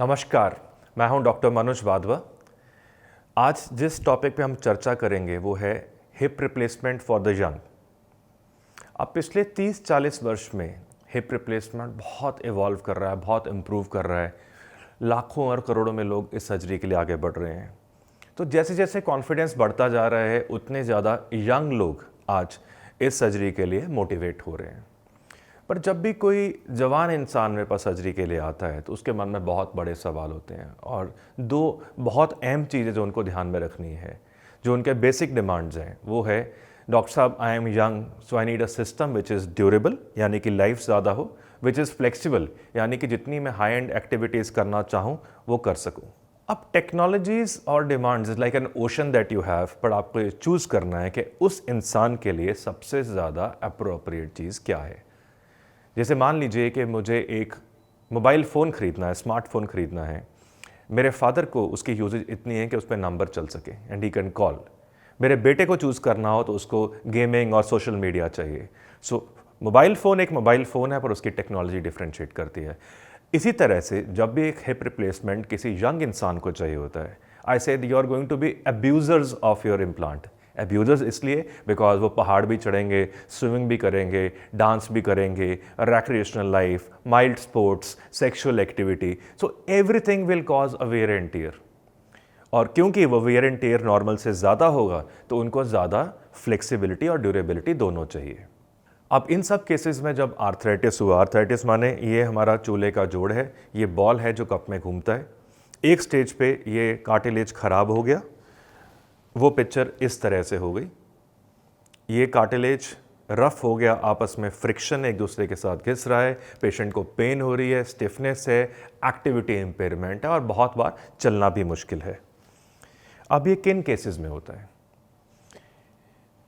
नमस्कार, मैं हूं डॉक्टर मनोज वाधवा। आज जिस टॉपिक पे हम चर्चा करेंगे वो है hip replacement for the young. अब पिछले 30-40 वर्ष में हिप रिप्लेसमेंट बहुत इवॉल्व कर रहा है, बहुत इम्प्रूव कर रहा है। लाखों और करोड़ों में लोग इस सर्जरी के लिए आगे बढ़ रहे हैं। तो जैसे जैसे कॉन्फिडेंस बढ़ता जा रहा है उतने ज़्यादा यंग लोग आज इस सर्जरी के लिए मोटिवेट हो रहे हैं। पर जब भी कोई जवान इंसान मेरे पास सर्जरी के लिए आता है तो उसके मन में बहुत बड़े सवाल होते हैं और दो बहुत अहम चीज़ें जो उनको ध्यान में रखनी है, जो उनके बेसिक डिमांड्स हैं, वो है डॉक्टर साहब I am young so I need a system which is durable, यानी कि लाइफ ज़्यादा हो, विच इज़ फ्लेक्सिबल, यानी कि जितनी मैं हाई एंड एक्टिविटीज़ करना चाहूँ वो कर सकूँ। अब टेक्नोलॉजीज़ और demands is like an ocean that you have, पर आपको ये चूज़ करना है कि उस इंसान के लिए सबसे ज़्यादा अप्रोप्रिएट चीज़ क्या है। जैसे मान लीजिए कि मुझे एक मोबाइल फ़ोन ख़रीदना है, स्मार्टफ़ोन ख़रीदना है। मेरे फादर को उसकी यूजेज इतनी है कि उस पर नंबर चल सके एंड ही कैन कॉल। मेरे बेटे को चूज़ करना हो तो उसको गेमिंग और सोशल मीडिया चाहिए। सो मोबाइल फ़ोन एक मोबाइल फ़ोन है, पर उसकी टेक्नोलॉजी डिफ्रेंशिएट करती है। इसी तरह से जब भी एक हिप रिप्लेसमेंट किसी यंग इंसान को चाहिए होता है, I said you are going to be abusers of your implant. Abusers इसलिए बिकॉज वो पहाड़ भी चढ़ेंगे, स्विमिंग भी करेंगे, डांस भी करेंगे, recreational life, mild sports, sexual activity, so everything will cause a wear and tear. और क्योंकि वो वेयर एंड टीयर नॉर्मल से ज़्यादा होगा तो उनको ज़्यादा फ्लेक्सिबिलिटी और ड्यूरेबिलिटी दोनों चाहिए। अब इन सब केसेस में जब आर्थराइटिस हुआ, आर्थराइटिस माने ये हमारा चूल्हे का जोड़ है, ये बॉल है जो कप में घूमता है। एक स्टेज पे ये कार्टिलेज खराब हो गया, वो पिक्चर इस तरह से हो गई। ये कार्टिलेज रफ हो गया, आपस में फ्रिक्शन एक दूसरे के साथ घिस रहा है, पेशेंट को पेन हो रही है, स्टिफनेस है, एक्टिविटी इम्पेयरमेंट है और बहुत बार चलना भी मुश्किल है। अब ये किन केसेस में होता है?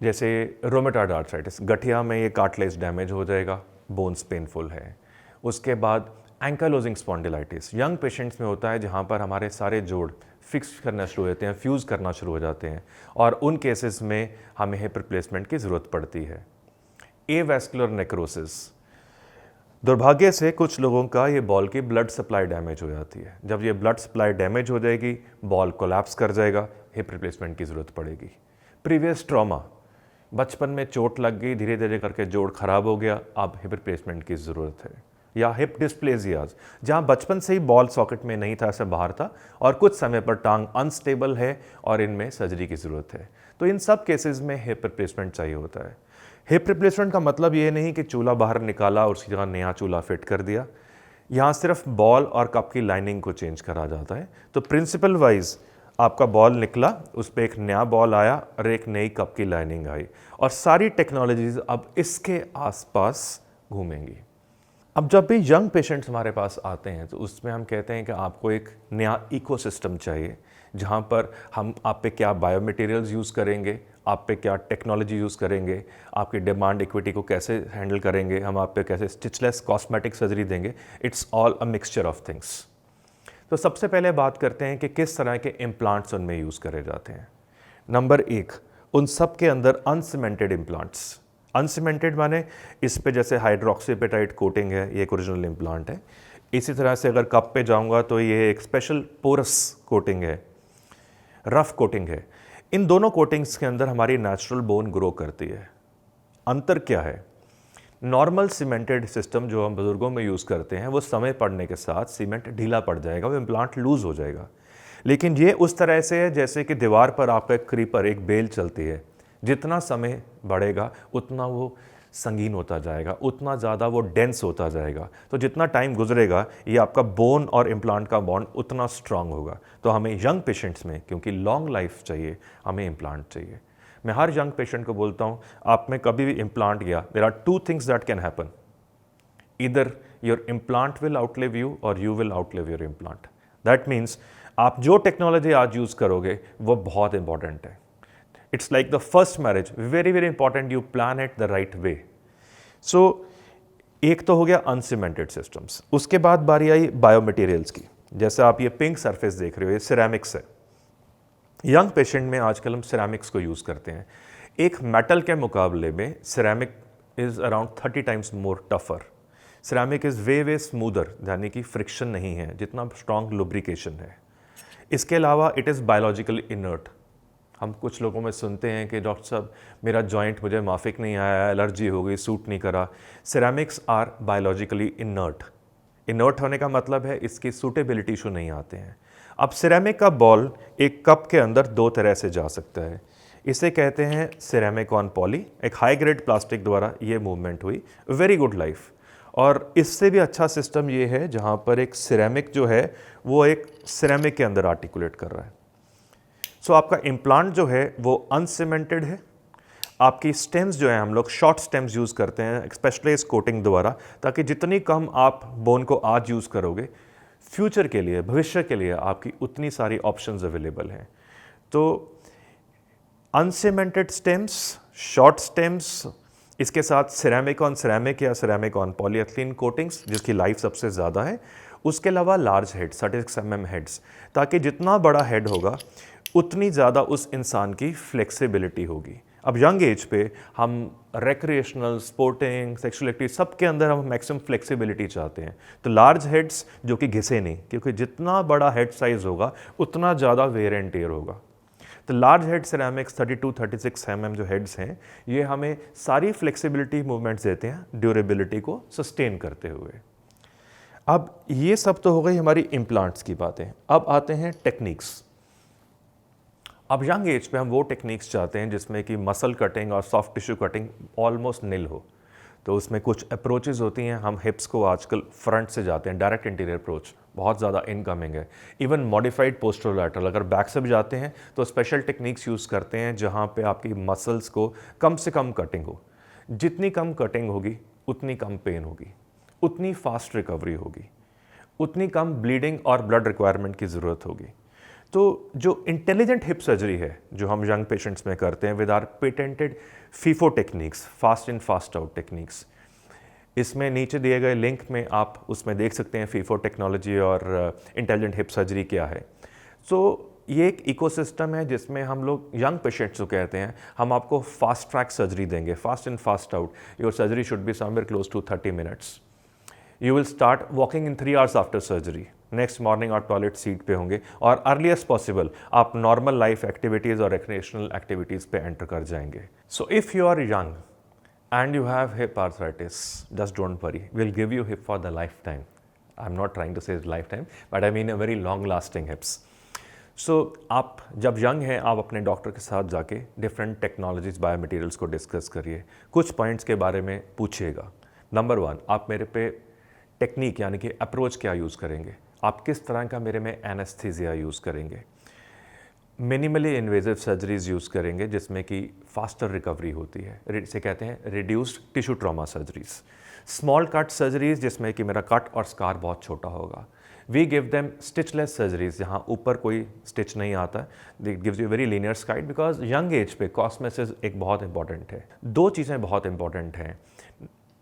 जैसे रोमेटॉइड आर्थराइटिस, गठिया में ये कार्टिलेज डैमेज हो जाएगा, बोन्स पेनफुल है। उसके बाद एंकालोजिंग स्पॉन्डिलाइटिस यंग पेशेंट्स में होता है, जहाँ पर हमारे सारे जोड़ फिक्स करना शुरू होते हैं, फ्यूज़ करना शुरू हो जाते हैं, और उन केसेस में हमें हिप रिप्लेसमेंट की ज़रूरत पड़ती है। एवैस्कुलर नेक्रोसिस, दुर्भाग्य से कुछ लोगों का ये बॉल की ब्लड सप्लाई डैमेज हो जाती है। जब ये ब्लड सप्लाई डैमेज हो जाएगी, बॉल कोलैप्स कर जाएगा, हिप रिप्लेसमेंट की ज़रूरत पड़ेगी। प्रीवियस ट्रॉमा, बचपन में चोट लग गई, धीरे धीरे करके जोड़ खराब हो गया, अब हिप रिप्लेसमेंट की ज़रूरत है। या हिप डिस्प्लेजियाज, जहाँ बचपन से ही बॉल सॉकेट में नहीं था, ऐसे बाहर था, और कुछ समय पर टांग अनस्टेबल है और इनमें सर्जरी की ज़रूरत है। तो इन सब केसेस में हिप रिप्लेसमेंट चाहिए होता है। हिप रिप्लेसमेंट का मतलब ये नहीं कि चूल्हा बाहर निकाला और उसकी जगह नया चूल्हा फिट कर दिया। यहाँ सिर्फ बॉल और कप की लाइनिंग को चेंज करा जाता है। तो प्रिंसिपल वाइज आपका बॉल निकला, उस पर एक नया बॉल आया और एक नई कप की लाइनिंग आई, और सारी टेक्नोलॉजीज अब इसके आसपास घूमेंगी। अब जब भी यंग पेशेंट्स हमारे पास आते हैं तो उसमें हम कहते हैं कि आपको एक नया इकोसिस्टम चाहिए, जहाँ पर हम आप पे क्या बायोमटेरियल्स यूज़ करेंगे, आप पे क्या टेक्नोलॉजी यूज़ करेंगे, आपकी डिमांड इक्विटी को कैसे हैंडल करेंगे, हम आप पे कैसे स्टिचलेस कॉस्मेटिक सर्जरी देंगे। It's all a mixture of things. तो सबसे पहले बात करते हैं कि किस तरह के इम्प्लांट्स उनमें यूज़ करे जाते हैं। नंबर 1, उन सब के अंदर अनसीमेंटेड इम्प्लांट्स। अनसीमेंटेड माने इस पे जैसे हाइड्रोक्सीपेटाइट कोटिंग है, ये एक ओरिजिनल इम्प्लांट है। इसी तरह से अगर कप पे जाऊंगा तो ये एक स्पेशल पोरस कोटिंग है, रफ कोटिंग है। इन दोनों कोटिंग्स के अंदर हमारी नेचुरल बोन ग्रो करती है। अंतर क्या है? नॉर्मल सीमेंटेड सिस्टम जो हम बुजुर्गों में यूज़ करते हैं, वो समय पड़ने के साथ सीमेंट ढीला पड़ जाएगा, वो इम्प्लांट लूज़ हो जाएगा। लेकिन ये उस तरह से है जैसे कि दीवार पर आपका एक क्रीपर, एक बेल चलती है। जितना समय बढ़ेगा उतना वो संगीन होता जाएगा, उतना ज़्यादा वो डेंस होता जाएगा। तो जितना टाइम गुजरेगा, ये आपका बोन और इम्प्लांट का बॉन्ड उतना स्ट्रांग होगा। तो हमें यंग पेशेंट्स में, क्योंकि लॉन्ग लाइफ चाहिए, हमें इम्प्लांट चाहिए। मैं हर यंग पेशेंट को बोलता हूँ, आप में कभी भी इम्प्लांट गया, there are 2 things that can happen. Either your implant will outlive you और you will outlive your implant. That means आप जो टेक्नोलॉजी आज यूज़ करोगे वो बहुत इंपॉर्टेंट है। It's like the first marriage, very very important you plan it the right way. So एक तो हो गया अनसीमेंटेड सिस्टम्स। उसके बाद बारी आई बायोमटेरियल्स की। जैसे आप ये पिंक सरफेस देख रहे हो, ये सिरेमिक्स है। यंग पेशेंट में आजकल हम सिरेमिक्स को यूज़ करते हैं। एक मेटल के मुकाबले में ceramic is around 30 times more tougher. Ceramic is way smoother, यानी कि फ्रिक्शन नहीं है, जितना स्ट्रॉन्ग लुब्रिकेशन है। इसके अलावा इट इज़ बायोलॉजिकली इनर्ट। हम कुछ लोगों में सुनते हैं कि डॉक्टर साहब मेरा जॉइंट मुझे माफिक नहीं आया, एलर्जी हो गई, सूट नहीं करा। Ceramics are biologically inert. Inert होने का मतलब है इसकी सूटेबिलिटी इशू नहीं आते हैं। अब सिरेमिक का बॉल एक कप के अंदर दो तरह से जा सकता है। इसे कहते हैं सिरेमिक ऑन पॉली। एक हाई ग्रेड प्लास्टिक द्वारा ये मूवमेंट हुई, वेरी गुड लाइफ। और इससे भी अच्छा सिस्टम ये है जहाँ पर एक सिरेमिक जो है वो एक सिरेमिक के अंदर आर्टिकुलेट कर रहा है। सो आपका इम्प्लांट जो है वो अनसीमेंटेड है। आपकी स्टेम्स जो है, हम लोग शॉर्ट स्टेम्स यूज़ करते हैं स्पेशली इस कोटिंग द्वारा, ताकि जितनी कम आप बोन को आज यूज़ करोगे, फ्यूचर के लिए, भविष्य के लिए आपकी उतनी सारी ऑप्शंस अवेलेबल हैं। तो अनसीमेंटेड स्टेम्स, शॉर्ट स्टेम्स, इसके साथ सिरेमिक ऑन सिरेमिक या सिरेमिक ऑन पॉलीएथिलीन कोटिंग्स जिसकी लाइफ सबसे ज़्यादा है। उसके अलावा लार्ज हेड 36 mm हेड्स, ताकि जितना बड़ा हेड होगा उतनी ज़्यादा उस इंसान की फ्लेक्सिबिलिटी होगी। अब यंग एज पे हम रेक्रिएशनल, स्पोर्टिंग, सेक्सुअल एक्टिविटी सब के अंदर हम मैक्सिमम फ्लेक्सिबिलिटी चाहते हैं। तो लार्ज हेड्स जो कि घिसे नहीं, क्योंकि जितना बड़ा हेड साइज होगा उतना ज़्यादा वेयर एंड टेयर होगा। तो लार्ज हेड सिरेमिक्स 32-36 mm जो हेड्स हैं, ये हमें सारी फ्लेक्सिबिलिटी मूवमेंट्स देते हैं, ड्यूरेबिलिटी को सस्टेन करते हुए। अब ये सब तो हो गई हमारी इम्प्लांट्स की बातें। अब आते हैं टेक्निक्स। अब यंग एज पे हम वो टेक्निक्स चाहते हैं जिसमें कि मसल कटिंग और सॉफ्ट टिश्यू कटिंग ऑलमोस्ट निल हो। तो उसमें कुछ अप्रोचेस होती हैं। हम हिप्स को आजकल फ्रंट से जाते हैं, डायरेक्ट इंटीरियर अप्रोच बहुत ज़्यादा इनकमिंग है। इवन मॉडिफाइड पोस्टरोलैटरल, अगर बैक से भी जाते हैं तो स्पेशल टेक्निक्स यूज़ करते हैं जहाँ पे आपकी मसल्स को कम से कम कटिंग हो। जितनी कम कटिंग होगी उतनी कम पेन होगी, उतनी फास्ट रिकवरी होगी, उतनी कम ब्लीडिंग और ब्लड रिक्वायरमेंट की ज़रूरत होगी। तो जो इंटेलिजेंट हिप सर्जरी है जो हम यंग पेशेंट्स में करते हैं with our patented FIFO techniques, fast in fast out techniques, इसमें नीचे दिए गए लिंक में आप उसमें देख सकते हैं फीफो टेक्नोलॉजी और इंटेलिजेंट हिप सर्जरी क्या है। सो ये एक इकोसिस्टम है जिसमें हम लोग यंग पेशेंट्स जो कहते हैं, हम आपको फास्ट ट्रैक सर्जरी देंगे, fast in fast out. Your surgery should be somewhere close to 30 minutes. You will start walking in 3 hours after surgery. Next morning आप टॉयलेट सीट पे होंगे और अर्लीस्ट पॉसिबल आप नॉर्मल लाइफ एक्टिविटीज़ और recreational activities पे enter कर जाएंगे। So if you are young and you have hip arthritis, just don't worry. We'll give you hip for the lifetime. I'm not trying to say lifetime, but I mean a very long lasting hips. So आप जब young हैं, आप अपने doctor के साथ जाके different technologies, biomaterials को discuss करिए, कुछ पॉइंट्स के बारे में पूछिएगा। नंबर 1, आप मेरे पे टेक्निक यानी कि अप्रोच क्या यूज़ करेंगे, आप किस तरह का मेरे में एनेस्थीसिया यूज़ करेंगे, मिनिमली इन्वेजिव सर्जरीज यूज़ करेंगे जिसमें कि फास्टर रिकवरी होती है, इसे कहते हैं reduced tissue trauma surgeries. Small cut surgeries जिसमें कि मेरा कट और स्कार बहुत छोटा होगा। We give them stitchless surgeries जहाँ ऊपर कोई स्टिच नहीं आता, that gives you very linear scarred, because young age पे कॉस्मेसिस एक बहुत इंपॉर्टेंट है। 2 चीज़ें बहुत इंपॉर्टेंट हैं।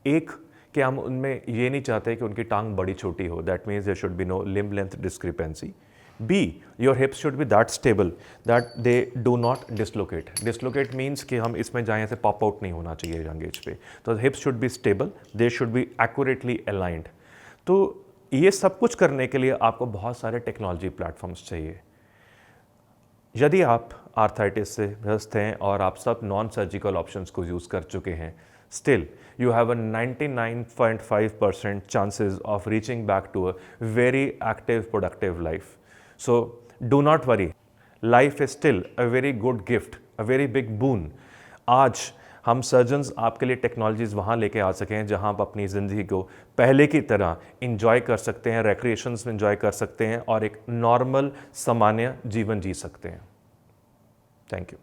एक कि हम उनमें ये नहीं चाहते कि उनकी टांग बड़ी छोटी हो, that means there should be no limb length discrepancy. B, your hips should be that stable that they do not dislocate. Dislocate means कि हम इसमें जाएं ऐसे पॉप आउट नहीं होना चाहिए यंग एज पे। तो hips should be stable, they should be accurately aligned. तो ये सब कुछ करने के लिए आपको बहुत सारे टेक्नोलॉजी प्लेटफॉर्म्स चाहिए। यदि आप आर्थराइटिस से ग्रस्त हैं और आप सब नॉन सर्जिकल ऑप्शंस को यूज़ कर चुके हैं, still you have a 99.5% chances of reaching back to a very active, productive life. So do not worry, life is still a very good gift, a very big boon. आज हम surgeons आपके लिए technologies वहाँ लेके आ सकें जहाँ आप अपनी ज़िंदगी को पहले की तरह इंजॉय कर सकते हैं, रिक्रिएशंस में इंजॉय कर सकते हैं और एक नॉर्मल सामान्य जीवन जी सकते हैं। Thank you.